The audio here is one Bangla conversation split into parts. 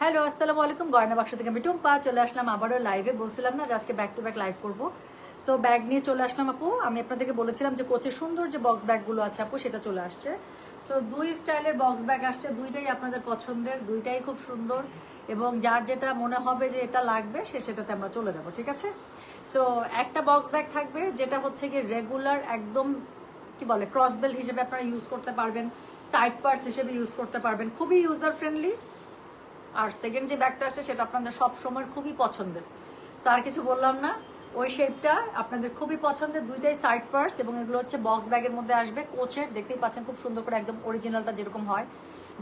হ্যালো, আসসালামু আলাইকুম। গয়না বাক্স থেকে আমি টুম্পা চলে আসলাম আবারও লাইভে। বলছিলাম না যে আজকে ব্যাক টু ব্যাক লাইভ করবো। সো ব্যাগ নিয়ে চলে আসলাম আপু। আমি আপনাদেরকে বলেছিলাম যে কোচের সুন্দর যে বক্স ব্যাগগুলো আছে আপু, সেটা চলে আসছে। সো দুই স্টাইলের বক্স ব্যাগ আসছে, দুইটাই আপনাদের পছন্দের, দুইটাই খুব সুন্দর এবং যার যেটা মনে হবে যে এটা লাগবে সেটাতে আমরা চলে যাব, ঠিক আছে? সো একটা বক্স ব্যাগ থাকবে যেটা হচ্ছে গিয়ে রেগুলার একদম কি বলে ক্রস বেল্ট হিসেবে আপনারা ইউজ করতে পারবেন, সাইড পার্স হিসেবে ইউজ করতে পারবেন, খুবই ইউজার ফ্রেন্ডলি। আর সেকেন্ড যে ব্যাগটা আসছে সেটা আপনাদের সব সময় খুবই পছন্দের, স্যার কিছু বললাম না, ওই শেপটা আপনাদের খুবই পছন্দের। দুইটাই সাইড পার্স এবং এগুলো হচ্ছে বক্স ব্যাগের মধ্যে আসবে। কোচের দেখতেই পাচ্ছেন খুব সুন্দর করে একদম অরিজিনালটা যেরকম হয়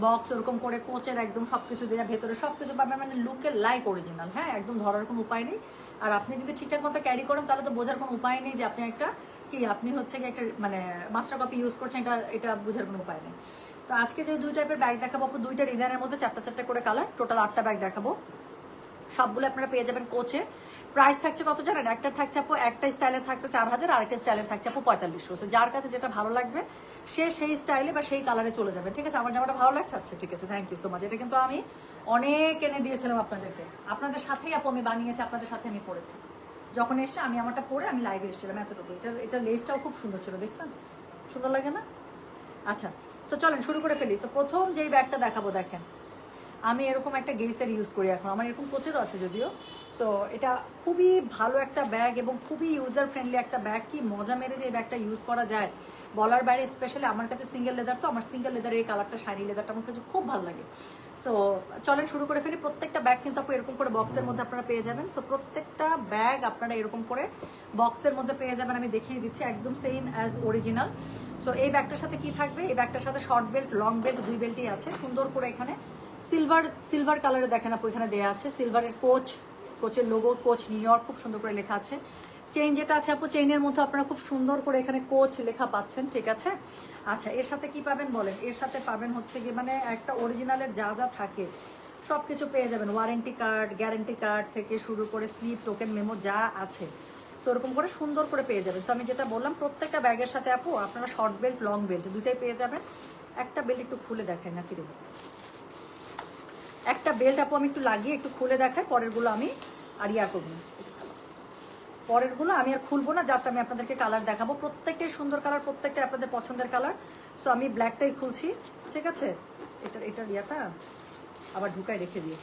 বক্স ওরকম করে কোচের একদম সবকিছু দেওয়া, ভেতরে সবকিছু পাবেন, মানে লুকের লাইক অরিজিনাল। হ্যাঁ, একদম ধরার কোনো উপায় নেই। আর আপনি যদি ঠিকঠাক মতো ক্যারি করেন তাহলে তো বোঝার কোনো উপায় নেই যে আপনি একটা কি আপনি হচ্ছে কি একটা মানে মাস্টার কপি ইউজ করছেন, এটা বোঝার কোনো উপায় নেই। তো আজকে যে দুই টাইপের ব্যাগ দেখাবো, দুইটা ডিজাইনের মধ্যে চারটা চারটা করে কালার, টোটাল 8টা ব্যাগ দেখাবো। সবগুলো আপনারা পেয়ে যাবেন কোচে। প্রাইস থাকছে কত জানেন? একটা থাকছে আপু, একটা স্টাইলের থাকছে 4000, আর একটা স্টাইলের থাকছে আপু 4500। যার কাছে যেটা ভালো লাগবে সে সেই স্টাইলে বা সেই কালারে চলে যাবেন, ঠিক আছে? আমার জামাটা ভালো লাগছে, আচ্ছা ঠিক আছে, থ্যাংক ইউ সো মাচ। এটা কিন্তু আমি অনেক এনে দিয়েছিলাম আপনাদেরকে, আপনাদের সাথেই আপু আমি বানিয়েছি, আপনাদের সাথে আমি পড়েছি। যখন এসে আমি আমারটা পরে আমি লাইভে এসেছিলাম, এতটুকু। এটা লেসটাও খুব সুন্দর ছিল, দেখছেন? সুন্দর লাগে না? আচ্ছা, তো চলেন শুরু করে ফেলি। তো প্রথম যেই ব্যাগটা দেখাবো, দেখেন আমি এরকম একটা গেইসের ইউজ করি এখন, আমার এরকম কোচেরও আছে যদিও। সো এটা খুবই ভালো একটা ব্যাগ এবং খুবই ইউজার ফ্রেন্ডলি একটা ব্যাগ। কি মজা মেরে যে এই ব্যাগটা ইউজ করা যায় বলার বাইরে। স্পেশালি আমার কাছে সিঙ্গেল লেদার, তো আমার সিঙ্গেল লেদারের এই কালারটা, শাড়ি লেদারটা আমার কাছে খুব ভালো লাগে। সো চলেন শুরু করে ফেলি। প্রত্যেকটা ব্যাগ কিন্তু আপু এরকম করে বক্সের মধ্যে আপনারা পেয়ে যাবেন। সো প্রত্যেকটা ব্যাগ আপনারা এরকম করে বক্সের মধ্যে পেয়ে যাবেন, আমি দেখিয়ে দিচ্ছি, একদম সেম অ্যাজ অরিজিনাল। সো এই ব্যাগটার সাথে কি থাকবে? এই ব্যাগটার সাথে শর্ট বেল্ট, লং বেল্ট, দুই বেল্টই আছে। সুন্দর করে এখানে সিলভার কালারে দেখেন আপু, এখানে দেওয়া আছে সিলভারের কোচের লোগো, কোচ নিউ ইয়র্ক খুব সুন্দর করে লেখা আছে। চেইন যেটা আছে আপু, চেইনের মধ্যে আপনারা খুব সুন্দর করে এখানে কোচ লেখা পাচ্ছেন, ঠিক আছে? আচ্ছা, এর সাথে কি পাবেন বলেন? এর সাথে পাবেন হচ্ছে কি মানে একটা অরিজিনালের যা যা থাকে সব কিছু পেয়ে যাবেন। ওয়ারেন্টি কার্ড, গ্যারেন্টি কার্ড থেকে শুরু করে স্লিপ, টোকেন, মেমো যা আছে তো ওরকম করে সুন্দর করে পেয়ে যাবেন। তো আমি যেটা বললাম, প্রত্যেকটা ব্যাগের সাথে আপু আপনারা শর্ট বেল্ট, লং বেল্ট দুটাই পেয়ে যাবেন। একটা বেল্ট একটু খুলে দেখায় না, কি দেবো? একটা বেল্ট আপু আমি একটু লাগিয়ে একটু খুলে দেখাই, পরেরগুলো আমি আর করবো না, পরেরগুলো আমি আর খুলবো না, জাস্ট আমি আপনাদেরকে কালার দেখাবো। প্রত্যেকটাই সুন্দর কালার, প্রত্যেকটাই আপনাদের পছন্দের কালার। সো আমি ব্ল্যাকটাই খুলছি, ঠিক আছে? এটার ইয়াটা আবার ঢুকাই রেখে দিয়ে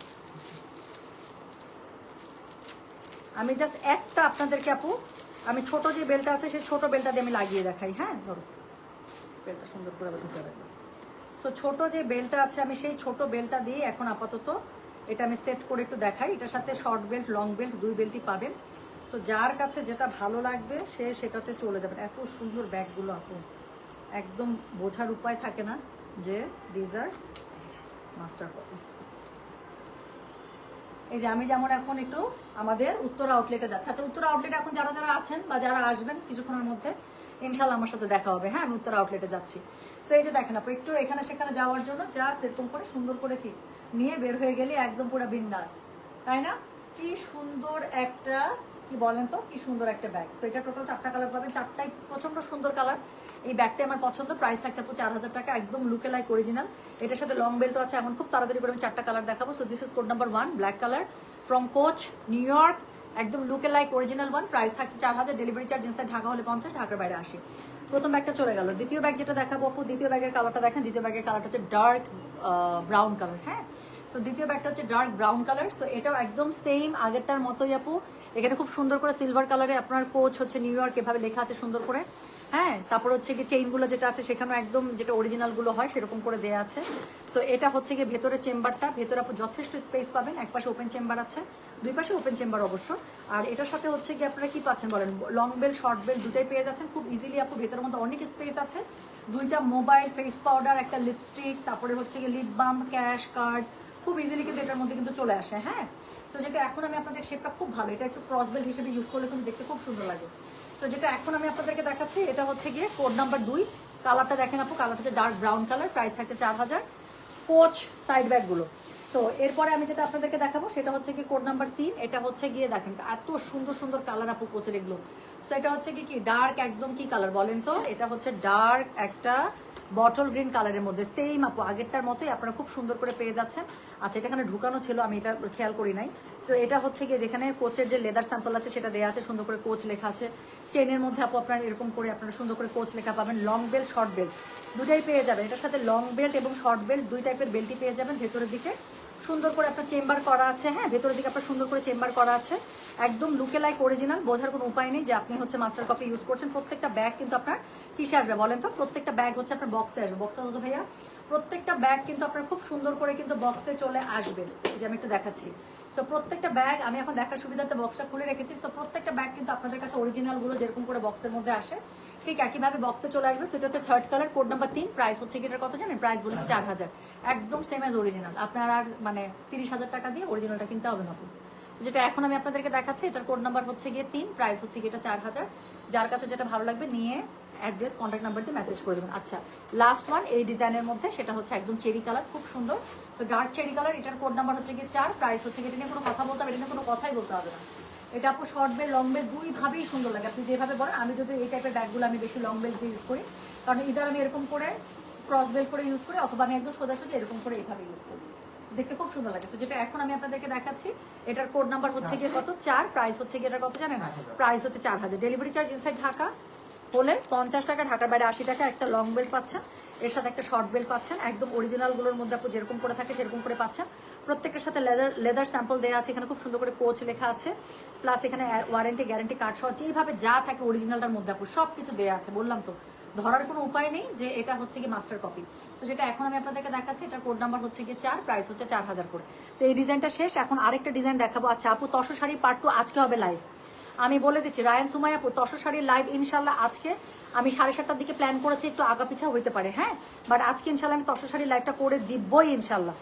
আমি জাস্ট একটা আপনাদেরকে আপু, আমি ছোট যে বেল্টটা আছে সেই ছোট বেল্টটা দিয়ে আমি লাগিয়ে দেখাই। হ্যাঁ, ধরো বেল্টটা সুন্দর করে আবার ঢুকে রাখবো। তো ছোট যে বেল্টটা আছে আমি সেই ছোট বেল্টটা দিয়ে এখন আপাতত এটা আমি সেট করে একটু দেখাই। এটার সাথে শর্ট বেল্ট, লং বেল্ট দুই বেল্টই পাবেন। তো যার কাছে যেটা ভালো লাগবে সে সেটাতে চলে যাবেন। এত সুন্দর ব্যাগগুলো আপু, একদম বোঝার উপায় থাকে না যে দিজ আর মাস্টার কপি। এই যে আমি যেমন এখন একটু আমাদের উত্তর আউটলেটে যাচ্ছি। আচ্ছা, উত্তর আউটলেটে এখন যারা যারা আছেন বা যারা আসবেন কিছুক্ষণের মধ্যে ইনশাল্লাহ আমার সাথে দেখা হবে। হ্যাঁ, আমি উত্তর আউটলেটে যাচ্ছি। সো এই যে দেখেন আপু, একটু এখানে সেখানে যাওয়ার জন্য জাস্ট এরকম করে সুন্দর করে কি নিয়ে বের হয়ে গেলে একদম পুরো বিন্দাস, তাই না? কি সুন্দর একটা, কি বলেন তো, কি সুন্দর একটা ব্যাগ। সো এটা টোটাল 4টা কালার পাবেন, 4টাই প্রচন্ড সুন্দর কালার। এই ব্যাগটা আমার পছন্দ। প্রাইস থাকছে আপু 4000 টাকা, একদম লুকে লাইক অরিজিনাল। এটার সাথে লং বেল্টও আছে। এমন খুব তাড়াতাড়ি করে আমি 4টা কালার দেখাবো। So this is code number 1, black colour from coach new York, একদম লুকে লাইক অরিজিনাল ওয়ান। প্রাইস থাকছে 4000, ডেলিভারি চার্জ ইনসাইড ঢাকা হলে 50, ঢাকার বাইরে 80। প্রথম ব্যাগটা চলে গেল। দ্বিতীয় ব্যাগ যেটা দেখাবো আপু, দ্বিতীয় ব্যাগের কালারটা দেখেন। দ্বিতীয় ব্যাগের কালারটা হচ্ছে ডার্ক ব্রাউন কালার। হ্যাঁ, সো দ্বিতীয় ব্যাগটা হচ্ছে ডার্ক ব্রাউন কালার। সো এটাও একদম সেম আগেরটার মতোই আপু। এখানে খুব সুন্দর করে সিলভার কালারে আপনার কোচ হচ্ছে নিউ ইয়র্ক এভাবে লেখা আছে সুন্দর করে। হ্যাঁ, তারপর হচ্ছে কি চেইনগুলো যেটা আছে সেখানেও একদম যেটা অরিজিনালগুলো হয় সেরকম করে দেওয়া আছে। সো এটা হচ্ছে কি ভেতরে চেম্বারটা, ভেতরে আপু যথেষ্ট স্পেস পাবেন। এক পাশে ওপেন চেম্বার আছে, দুই পাশে ওপেন চেম্বার অবশ্য। আর এটার সাথে হচ্ছে কি আপনারা কি পাচ্ছেন বলেন? লং বেল্ট, শর্ট বেল্ট দুটাই পেয়ে যাচ্ছেন খুব ইজিলি আপু। ভেতরের মধ্যে অনেক স্পেস আছে। দুইটা মোবাইল, ফেস পাউডার, একটা লিপস্টিক, তারপরে হচ্ছে কি লিপ বাম, ক্যাশ কার্ড খুব ইজিলি কিন্তু এটার মধ্যে কিন্তু চলে আসে। হ্যাঁ, সো যেটা এখন আমি আপনাদের শেপটা খুব ভালো, এটা একটু ক্রস বেল্ট হিসেবে ইউজ করলে কিন্তু দেখতে খুব সুন্দর লাগে। তো যেটা এখন আমি আপনাদেরকে দেখাচ্ছি এটা হচ্ছে গিয়ে কোড নাম্বার 2। কালারটা দেখেন আপু, কালারটা হচ্ছে ডার্ক ব্রাউন কালার। প্রাইস থাকছে 4000। কোচ সাইড ব্যাগগুলো। তো এরপরে আমি যেটা আপনাদেরকে দেখাবো সেটা হচ্ছে কি কোড নাম্বার 3। এটা হচ্ছে গিয়ে দেখেন এত সুন্দর সুন্দর কালার আপু কোচের এগুলো। সো এটা হচ্ছে কি ডার্ক একদম কি কালার বলেন তো? এটা হচ্ছে ডার্ক একটা বটল গ্রিন কালারের মধ্যে সেম আপু আগেরটার মতোই আপনারা খুব সুন্দর করে পেয়ে যাচ্ছেন। আচ্ছা, এটা এখানে ঢুকানো ছিল, আমি এটা খেয়াল করি নাই। সো এটা হচ্ছে গিয়ে যেখানে কোচের যে লেদার স্যাম্পল আছে সেটা দেওয়া আছে, সুন্দর করে কোচ লেখা আছে। চেনের মধ্যে আপু আপনারা এরকম করে আপনারা সুন্দর করে কোচ লেখা পাবেন। লং বেল্ট, শর্ট বেল্ট দুটাই পেয়ে যাবেন। এটার সাথে লং বেল্ট এবং শর্ট বেল্ট দুই টাইপের বেল্টই পেয়ে যাবেন। ভেতরের দিকে সুন্দর করে আপনার চেম্বার করা আছে, হ্যাঁ ভেতরের দিকে আপনার সুন্দর করে চেম্বার করা আছে, একদম লুকে লাইক অরিজিনাল, বোঝার কোনো উপায় নেই যে আপনি হচ্ছে মাস্টার কপি ইউজ করছেন। প্রত্যেকটা ব্যাগ কিন্তু আপনার কিসে আসবে বলেন তো? প্রত্যেকটা ব্যাগ হচ্ছে আপনার বক্সে আসবে। বক্সে হতো ভাইয়া, প্রত্যেকটা ব্যাগ কিন্তু আপনার খুব সুন্দর করে কিন্তু বক্সে চলে আসবে। এই যে আমি একটু দেখাচ্ছি। সো প্রত্যেকটা ব্যাগ আমি এখন দেখার সুবিধার্থে বক্সটা খুলে রেখেছি। সো প্রত্যেকটা ব্যাগ কিন্তু আপনাদের কাছে অরিজিনালগুলো যেরকম করে বক্সের মধ্যে আসে ঠিক একইভাবে বক্সে চলে আসবে। সো এটা হচ্ছে 3rd colour, code number 3। Price হচ্ছে কি এটার কত জানেন? প্রাইস বলেছে 4000, একদম সেম অ্যাজ অরিজিনাল। আপনার আর মানে 30,000 টাকা দিয়ে অরিজিনালটা কিনতে হবে না। যেটা এখন আমি আপনাদেরকে দেখাচ্ছি এটার কোড নাম্বার হচ্ছে গিয়ে 3, প্রাইস হচ্ছে গিয়ে এটা 4000। যার কাছে যেটা ভালো লাগবে নিয়ে অ্যাড্রেস কন্ট্যাক্ট নাম্বার দিয়ে মেসেজ করে দেবেন। আচ্ছা, লাস্ট ওয়ান এই ডিজাইনের মধ্যে, সেটা হচ্ছে একদম চেরি কালার, খুব সুন্দর। সো ডার্ক চেরি কালার, এটার কোড নাম্বার হচ্ছে গিয়ে 4, প্রাইস হচ্ছে গিয়ে, এটা নিয়ে কোনো কথা বলতে হবে, এটা নিয়ে কোনো কথাই বলতে হবে না। এটা আপু শর্ট বেল লং বেল দুইভাবেই সুন্দর লাগে, আপনি যেভাবে বলেন। আমি যদি এই টাইপের ব্যাগগুলো আমি বেশি লং বেল দিয়ে ইউজ করি, কারণ ইদার আমি এরকম করে ক্রস বেল করে ইউজ করি, অথবা আমি একদম সোজাসুজি এরকম করে এইভাবে ইউজ করি, দেখতে খুব সুন্দর লাগে। যেটা এখন আমি আপনাদেরকে দেখাচ্ছি এটার কোড নাম্বার হচ্ছে গিয়ে কত? 4, প্রাইস হচ্ছে গিয়ে এটার কত জানেন? প্রাইস হচ্ছে 4000। ডেলিভারি চার্জ ইনসাইড ঢাকা হলে 50 টাকা, ঢাকার বাইরে 80 টাকা। একটা লং বেল্ট পাচ্ছেন, এর সাথে একটা শর্ট বেল্ট পাচ্ছেন, একদম অরিজিনালগুলোর মধ্যে আপনি যেরকম করে থাকে সেরকম করে পাচ্ছেন। প্রত্যেকটার সাথে লেদার স্যাম্পল দেওয়া আছে, এখানে খুব সুন্দর করে কোচ লেখা আছে, প্লাস এখানে ওয়ারেন্টি গ্যারান্টি কার্ড সহ যেভাবে যা থাকে অরিজিনালটার মধ্যে আপু সব কিছু দেওয়া আছে। বললাম তো, ধরার কোনো উপায় নেই যে এটা হচ্ছে কি মাস্টার কপি। সো যেটা এখন আমি আপনাদেরকে দেখাচ্ছি এটার কোড নাম্বার হচ্ছে গিয়ে 4, প্রাইস হচ্ছে 4000 করে। তো এই ডিজাইনটা শেষ, এখন আরেকটা ডিজাইন দেখাবো। আচ্ছা আপু, তসর শাড়ি পার্ট 2 আজকে হবে লাইভ। আমি বলে দিচ্ছি রায়ান সুমাইয়া আপু, তসর শাড়ির লাইভ ইনশাল্লাহ আজকে আমি 7:30টার দিকে প্ল্যান করেছি, একটু আগা পিছা হইতে পারে, হ্যাঁ বাট আজকে ইনশাল্লাহ আমি তসর শাড়ির লাইভটা করে দিবই ইনশাল্লাহ।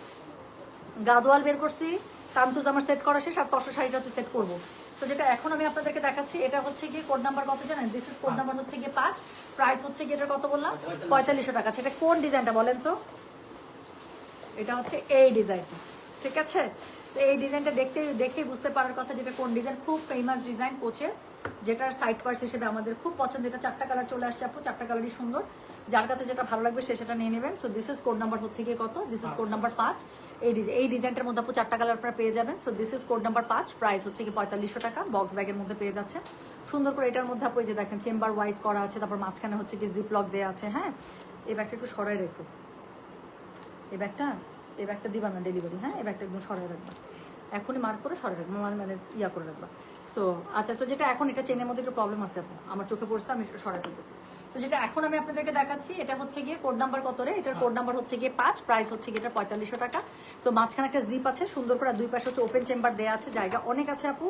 গাদোয়াল বের করছি, তামতুজ আমার সেট করা শেষ, আর তসর শাড়িটা হচ্ছে সেট করবো। তো যেটা এখন আমি আপনাদেরকে দেখাচ্ছি এটা হচ্ছে গিয়ে কোড নাম্বার কত জানেন? দিস ইজ কোড নাম্বার হচ্ছে গিয়ে 5, প্রাইস হচ্ছে গিয়ে এটার কত বললাম? 4500 টাকা। সেটা কোন ডিজাইনটা বলেন তো? এটা হচ্ছে এই ডিজাইনটা, ঠিক আছে? তো এই ডিজাইনটা দেখেই বুঝতে পারার কথা যেটা কোন ডিজাইন। খুব ফেমাস ডিজাইন কোচের, যেটার সাইড পার্স হিসেবে আমাদের খুব পছন্দ। এটা 4টা কালার চলে আসছে আপু, 4টা কালারই সুন্দর। যার কাছে যেটা ভালো লাগবে সে সেটা নিয়ে নেবেন। So this is code number হচ্ছে গিয়ে কত? This is code number 5। এই ডিজাইনটার মধ্যে আপু 4টা কালার আপনারা পেয়ে যাবেন। So this is code number 5, price হচ্ছে গিয়ে 4500 টাকা। বক্স ব্যাগের মধ্যে পেয়ে যাচ্ছে সুন্দর করে। এটার মধ্যে আপু এই যে দেখেন চেম্বার ওয়াইজ করা আছে, তারপর মাঝখানে হচ্ছে গিয়ে জিপ লক দেওয়া আছে। হ্যাঁ, এই ব্যাগটা একটু সরাই রেখো, এই ব্যাগটা দিবা না ডেলিভারি, হ্যাঁ এই ব্যাগটা একদম সরাই রাখবা, এখনই মার্ক করে সরাই রাখবা, মানে ইয়া করে রাখবা। সো আচ্ছা, সো যেটা এখন এটা চেনের মধ্যে একটু প্রবলেম আছে আপু, আমার চোখে পড়ছে, আমি সরাই ফেলতেছি। তো যেটা এখন আমি আপনাদেরকে দেখাচ্ছি এটা হচ্ছে গিয়ে কোড নাম্বার কত রে? এটার কোড নাম্বার হচ্ছে গিয়ে 5, প্রাইস হচ্ছে গিয়ে এটা 4500 টাকা। সো মাঝখানে একটা জিপ আছে সুন্দর করে, দুই পাশে হচ্ছে ওপেন চেম্বার দেওয়া আছে, জায়গা অনেক আছে আপু।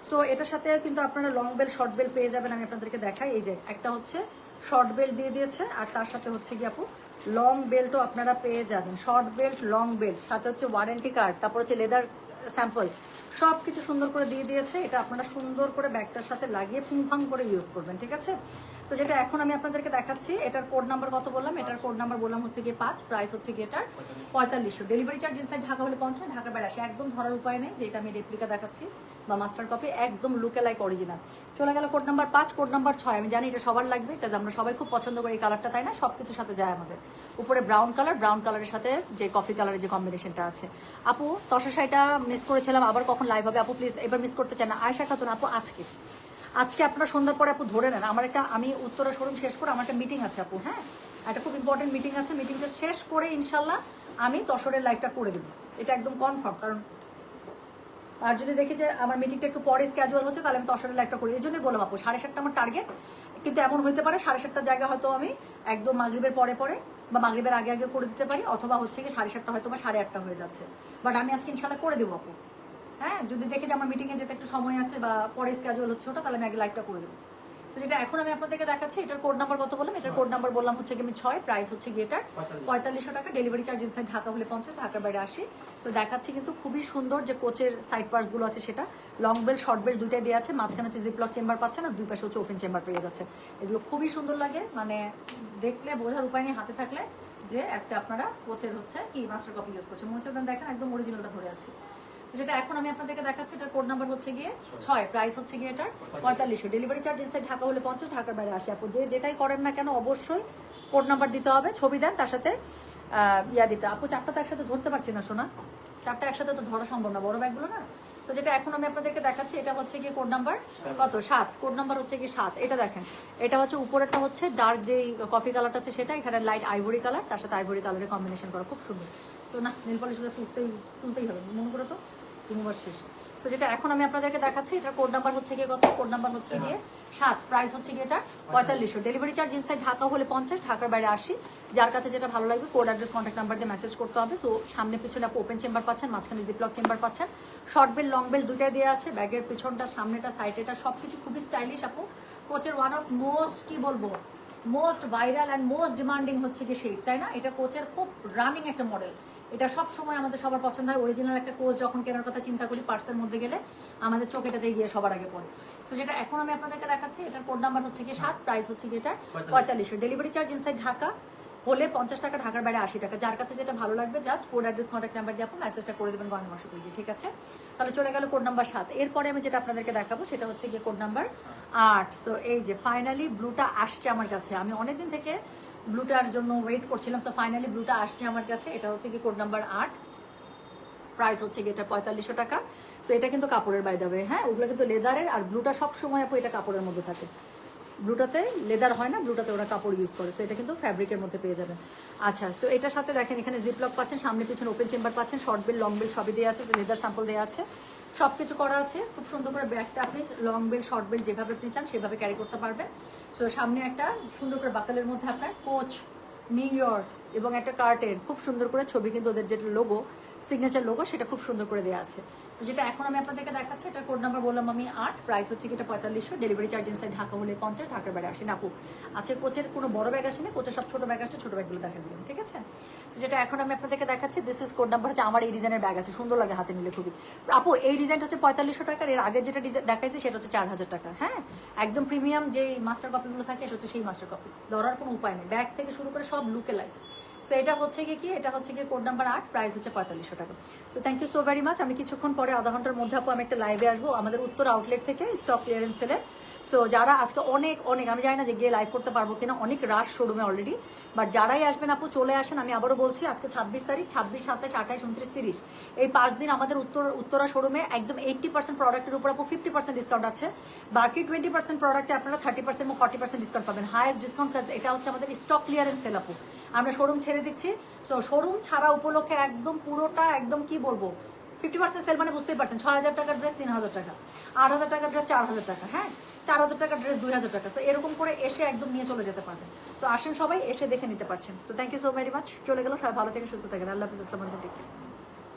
সো এটার সাথে কিন্তু আপনারা লং বেল শর্ট বেল পেয়ে যাবেন। আমি আপনাদেরকে দেখাই, এই যে একটা হচ্ছে শর্ট বেল্ট দিয়ে দিয়েছে, আর তার সাথে হচ্ছে গিয়ে আপু লং বেল্টও আপনারা পেয়ে যাবেন। শর্ট বেল্ট, লং বেল্ট, সাথে হচ্ছে ওয়ারেন্টি কার্ড, তারপর হচ্ছে লেদার স্যাম্পল, সব কিছু সুন্দর করে দিয়ে দিয়েছে। এটা আপনারা সুন্দর করে ব্যাগটার সাথে লাগিয়ে ফুংফাং করে ইউজ করবেন, ঠিক আছে? তো যেটা এখন আমি আপনাদেরকে দেখাচ্ছি এটার কোড নাম্বার কত বললাম? এটার কোড নাম্বার বললাম হচ্ছে গিয়ে 5, প্রাইস হচ্ছে গিয়ে এটার 4500। ডেলিভারি চার্জ ইনসাইড ঢাকা হলে 50, ঢাকার বাইরে আসে। একদম ধরার উপায় নেই যে এটা আমি রেপ্লিকা দেখাচ্ছি বা মাস্টার কপি, একদম লুকে লাইক অরিজিনাল। চলে গেল কোড নাম্বার 5, কোড নাম্বার 6। আমি জানি এটা সবার লাগবে, কাজ আমরা সবাই খুব পছন্দ করি এই কালারটা, তাই না? সব কিছুর সাথে যায় আমাদের। উপরে ব্রাউন কালারের সাথে যে কফি কালারের যে কম্বিনেশনটা আছে। আপু তসর শাড়িটা মিস করেছিলাম, আবার কখন লাইভ হবে আপু প্লিজ এবার মিস করতে চান না। আয়শা খাতুন আপু, আজকে আপনারা সন্ধ্যার পরে আপু ধরে নেন, আমি উত্তরা শোরুম শেষ করে আমার একটা মিটিং আছে আপু, হ্যাঁ একটা খুব ইম্পর্টেন্ট মিটিং আছে। মিটিংটা শেষ করে ইনশাল্লাহ আমি তসরের লাইভটা করে দেবো, এটা একদম কনফার্ম। কারণ আর যদি দেখি যে আমার মিটিংটা একটু পরে ক্যাজুয়াল হচ্ছে, তাহলে আমি তসরের লাইভটা করি। এই জন্যই বললাম আপু 7:30 আমার টার্গেট, কিন্তু এমন হতে পারে 7:30 জায়গা হয়তো আমি একদম মাগরিবের পরে বা মাগরিবের আগে করে দিতে পারি, অথবা হচ্ছে কি 7:30 হয়তো বা 8:30 হয়ে যাচ্ছে। বাট আমি আজকে ইনশাল্লাহ করে দেবো আপু, হ্যাঁ যদি দেখি যে আমার মিটিংয়ে যেতে একটু সময় আছে বা পরে স্ক্যাজুয়াল হচ্ছে ওটা, তাহলে আমি আগে লাইভটা করে দেবো। তো যেটা এখন আমি আপনাদেরকে দেখাচ্ছি এটার কোড নাম্বার কত বললাম? এটার কোড নাম্বার বললাম হচ্ছে কি আমি 6, প্রাইস হচ্ছে গিয়ে এটার 4500 টাকা। ডেলিভারি চার্জ ইনসাইড ঢাকা হলে 50, ঢাকার বাইরে 80। সো দেখাচ্ছি কিন্তু খুবই সুন্দর যে কোচের সাইড পার্টসগুলো আছে, সেটা লং বেল্ট শর্ট বেল্ট দুইটাই দেওয়া আছে। মাঝখানে হচ্ছে জিপলক চেম্বার পাচ্ছেন, আর দুই পাশে হচ্ছে ওপেন চেম্বার পেয়ে যাচ্ছে। এগুলো খুবই সুন্দর লাগে, মানে দেখলে বোঝার উপায় নেই হাতে থাকলে যে একটা আপনারা কোচের হচ্ছে কি মাস্টার কপি ইউজ করছে। মনে হচ্ছে দেখেন একদম অরিজিনালটা ধরে আছে। যেটা এখন আমি আপনাদেরকে দেখাচ্ছি এটার কোড নাম্বার হচ্ছে গিয়ে 6, প্রাইস হচ্ছে গিয়ে এটার 4500। ডেলিভারি চার্জ ইনসাইড ঢাকা হলে 50, ঢাকার বাইরে 80। আপু যেটাই করেন না কেন অবশ্যই কোড নাম্বার দিতে হবে, ছবি দেন, তার সাথে ইয়া দিতে। আপু চারটা তো একসাথে ধরতে পারছি না শোনা, চারটা একসাথে তো ধরা সম্ভব না, বড় ব্যাগগুলো না। তো যেটা এখন আমি আপনাদেরকে দেখাচ্ছি এটা হচ্ছে গিয়ে কোড নাম্বার কত 7, কোড নাম্বার হচ্ছে গিয়ে 7। এটা দেখেন, এটা হচ্ছে উপরেরটা হচ্ছে ডার্ক যেই কফি কালারটা আছে সেটা, এখানে লাইট আইভরি কালার, তার সাথে আইভরি কালারের কম্বিনেশন করা, খুব সুন্দর। তো না নেল পলিশগুলো তুলতেই হবে, মনে করে তো তোমার শেষ। তো যেটা এখন আমি আপনাদেরকে দেখাচ্ছি এটার কোড নাম্বার হচ্ছে গিয়ে কত, কোড নাম্বার হচ্ছে গিয়ে 7, প্রাইস হচ্ছে গিয়ে এটা 4500। ডেলিভারি চার্জ ইনসাইড ঢাকা হলে 50, ঢাকার বাইরে 80। যার কাছে যেটা ভালো লাগবে কোড অ্যাড্রেস কন্ট্যাক্ট নাম্বার দিয়ে মেসেজ করতে হবে। সো সামনে পিছনে আপু ওপেন চেম্বার পাচ্ছেন, মাঝখানে জিপলক চেম্বার পাচ্ছেন, শর্ট বেল লং বেল দুইটাই দেওয়া আছে। ব্যাগের পিছনটা সামনেটা সাইডেটা সব কিছু খুবই স্টাইলিশ আপু। কোচের ওয়ান অফ মোস্ট কি বলবো most viral and most demanding হচ্ছে কি সেই, তাই না? এটা কোচের খুব রানিং একটা মডেল, এটা সব সময় আমাদের সবার পছন্দ হয়। অরিজিনাল একটা কোচ যখন কেনার কথা চিন্তা করি পার্সের মধ্যে গেলে আমাদের চোখ এটাতে গিয়ে সবার আগে পড়ে। তো যেটা এখন আমি আপনাদেরকে দেখাচ্ছি এটার কোড নাম্বার হচ্ছে গিয়ে 7, প্রাইস হচ্ছে গিয়ে এটা 4500। ডেলিভারি চার্জ ইনসাইড ঢাকা হলে 50 টাকা, ঢাকার বাইরে 80 টাকা। যার কাছে যেটা ভালো লাগবে just code address contact number দিয়ে আপনি মেসেজটা করে দেবেন গয়না মাসু পেজে, ঠিক আছে? তাহলে চলে গেল কোড নাম্বার 7। এরপরে আমি যেটা আপনাদেরকে দেখাবো সেটা হচ্ছে গিয়ে কোড নাম্বার 8। সো এই যে ফাইনালি ব্লুটা আসছে আমার কাছে, আমি অনেকদিন থেকে ব্লুটার জন্য ওয়েট করছিলাম। সো ফাইনালি ব্লুটা আসছে আমার কাছে, এটা হচ্ছে কি কোড নাম্বার 8, প্রাইস হচ্ছে কি এটা 4500 টাকা। সো এটা কিন্তু কাপড়ের বাই দেবে, হ্যাঁ ওগুলো কিন্তু লেদারের, আর ব্লুটা সব সময় আপু এটা কাপড়ের মধ্যে থাকে, ব্লুটাতে লেদার হয় না, ব্লুটাতে ওরা কাপড় ইউজ করে। সো এটা কিন্তু ফ্যাব্রিকের মধ্যে পেয়ে যাবেন। আচ্ছা, সো এটার সাথে দেখেন এখানে জিপলক পাচ্ছেন, সামনে পিছনে ওপেন চেম্বার পাচ্ছেন, শর্ট বেল লং বেল সবই দেওয়া আছে, লেদার স্যাম্পল দেওয়া আছে, সব কিছু করা আছে। খুব সুন্দর করে ব্যাগটা আপনি লং বেল শর্ট বেল যেভাবে আপনি চান সেভাবে ক্যারি করতে পারবেন। সো সামনে একটা সুন্দর করে বাকালের মধ্যে আপনার কোচ, নিউ ইয়র্ক এবং একটা কার্টেন, খুব সুন্দর করে ছবি কিন্তু ওদের যেটা লোগো সিগনেচার লোগো সেটা খুব সুন্দর করে দেওয়া আছে। সো যেটা এখন আমি আপনাদেরকে দেখাচ্ছি এটার কোড নাম্বার বললাম আমি 8, প্রাইস হচ্ছে কি এটা 4500। ডেলিভারি চার্জ ইনসাইড ঢাকা হলে 50, ঢাকার বাইরে 80 না আপু। আচ্ছা কোচের কোনো বড় ব্যাগ আসেনি, কোচের সব ছোট ব্যাগ আসছে, ছোট ব্যাগগুলো দেখা দিবেন, ঠিক আছে? সো যেটা এখন আমি আপনাদেরকে দেখাচ্ছি দিস ইজ কোড নাম্বার হচ্ছে, আমার এই ডিজাইনের ব্যাগ আছে, সুন্দর লাগে হাতে নিলে খুবই। আপু এই ডিজাইনটা হচ্ছে 4500 টাকার, এর আগে যেটা ডিজাইন দেখাইছি সেটা হচ্ছে 4000 টাকা। হ্যাঁ একদম প্রিমিয়াম যেই মাস্টার কপিগুলো থাকে সেটা হচ্ছে সেই মাস্টার কপি, ধরার কোনো উপায় নেই, ব্যাগ থেকে শুরু করে সব লুকে লাগে। সো এটা হচ্ছে কি এটা হচ্ছে গিয়ে কোড নাম্বার 8, প্রাইস হচ্ছে 4500 টাকা। তো thank you so very much. আমি কিছুক্ষণ পরে আধা ঘন্টার মধ্যে আপু আমি একটা লাইভে আসবো আমাদের উত্তর আউটলেট থেকে স্টক ক্লিয়ারেন্স সেলে। সো যারা আজকে অনেক আমি জানি না যে গিয়ে লাইভ করতে পারবো কিনা, অনেক রাশ শোরুমে অলরেডি, বাট যারাই আসবেন আপু চলে আসেন। আমি আবারও বলছি আজকে 26 তারিখ, 26, 27, 28, 29, 30 এই 5 দিন আমাদের উত্তরা শোরুমে একদম 80% প্রোডাক্টের উপর আপু 50% ডিসকাউন্ট আছে, বাকি 20% প্রোডাক্টে আপনারা 30% এবং 40% ডিসকাউন্ট পাবেন, হাইয়েস্ট ডিসকাউন্ট। কাজ এটা হচ্ছে আমাদের স্টক ক্লিয়ারেন্স সেল আপু, আমরা শোরুম ছেড়ে দিচ্ছি। সো শোরুম ছাড়া উপলক্ষে একদম পুরোটা একদম কি বলবো 50% সেল মানে বুঝতেই পারছেন, 6000 টাকার ড্রেস 3000 টাকা, 8000 টাকার ড্রেস 4000 টাকা, হ্যাঁ 4000 টাকার ড্রেস 2000 টাকা। সো এরকম করে এসে একদম নিয়ে চলে যেতে পারবেন। তো আসেন সবাই এসে দেখে নিতে পারছেন। So thank you so very much. চলে গেল, সবাই ভালো থেকে সুস্থ থাকেন। আল্লাহ হাফিজ, আসসালামু আলাইকুম।